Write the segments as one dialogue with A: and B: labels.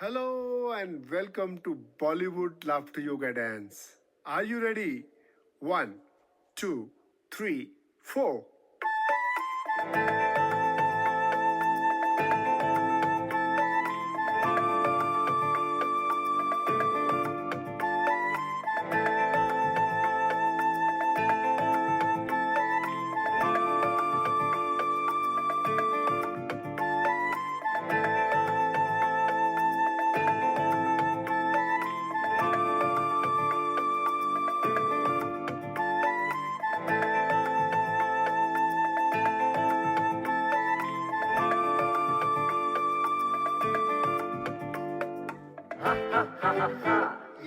A: Hello and welcome to Bollywood Laughter Yoga Dance. Are you ready? One, two, three, four.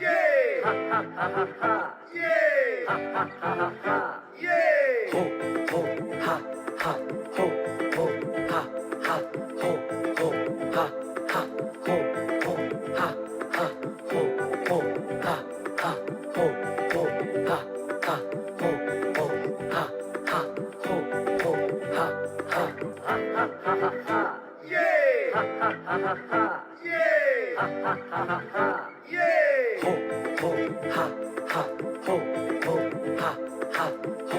A: Yay! Yay! Yay!
B: Ho, ho, ha, ha, ho, ho, ha, ha, ho, ho, ha, ha, ho, ho, ha, ha, ho, ho, ha, ha, ho, ho, ha, ha, ho, ho, ha, ha, ho, ho, ha, ha.
A: Yay! Yay! Yay!
B: Ho, ho, ha, ha, ho, ho, ha, ha, ho,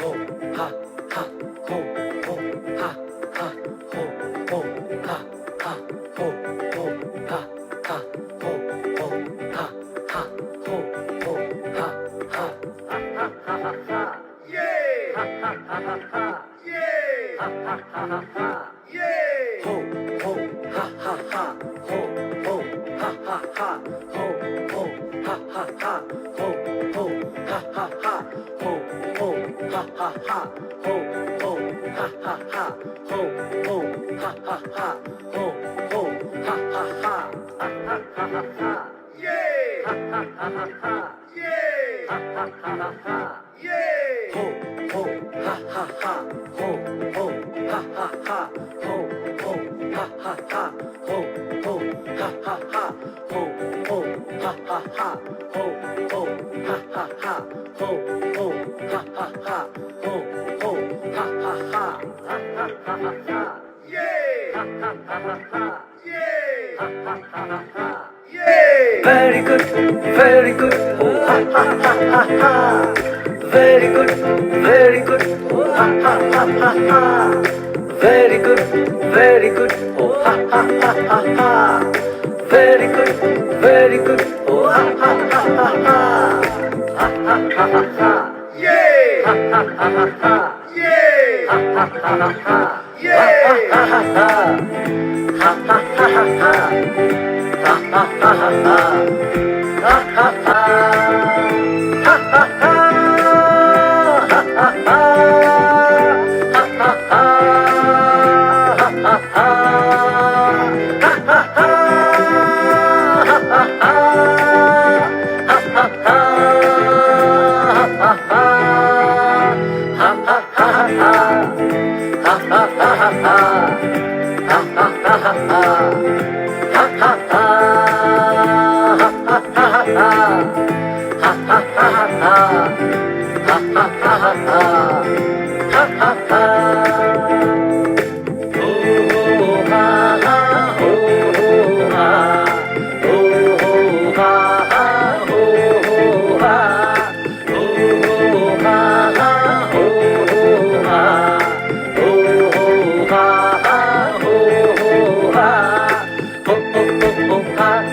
B: ho, ha, ha, ho, ho, ha, ha, ho, ho, ha, ha, ho, ho, ha, ha, ho, ho, ha, ha, ho, ho, ha, ha.
A: Yay! Yay! Yay!
B: Ho, ho, ha, ha, ha, ho, ho, ha, ha, ha, ho, ho, ha, ha, ha, ho, ho, ha, ha, ha, ho, ho, ha, ha, ha, ho, ho, ha, ha, ha, ho, ho, ha, ha, ha, ho, ho, ha, ha, ha.
A: Yay! Yay! Yay!
B: Ho, ho, ha, ha, ha, ho, ho, ha, ha, ha, ho, ho, ha, ha, ha, ho, ho, ha, ha, ha, ho, ho, ha, ha, ha, ho, ho, ha, ha, ha, ho, ho, ha, ha, ha, ho, ho, ha, ha, ha.
A: Yay! Yay! Yay!
B: Very good, very good, oh, ha, ha, ha, ha, ha. Very good, very good, oh, ha, ha, ha, ha, ha. Very good, oh, ha, ha, ha, ha, ha. Very good, oh, ha, ha, ha, ha, ha. Ha, ha, ha, ha, ha.
A: Yay!
B: Ha, ha, ha, ha, ha.
A: Yay!
B: Ha, ha, ha, ha, ha.
A: Yay!
B: Ha, ha, ha, ha. Ha, ha, ha, ha, ha. Ha, ha, ha, ha, ha. Ha, ha, ha. Ha, ha, ha. Ha, ha, ha. Ha, ha, ha. Ha, ha, ha. Ha, ha, ha. Ha, ha, ha. Ha, ha, ha. Ha, ha, ha. Ha, ha, ha, ha. Ha, ha, ha, ha, ha. Ha, ha, ha, ha, ha. Ha, ha, ha. Ha, ha, ha, ha, ha. Ha, ha, ha, ha, ha. Ha, ha, ha, ha, ha. Ha, ha, ha. Ho, ho, ha, ha. Ho, ho, ha. Ho, ho, ha, ha. Ho, ho, ha. Ho, ho, ha, ha. Ho, ho, ha. Ho, ho, ha, ha. Ho, ho, ha. Ho, ho, ho, ho, ha.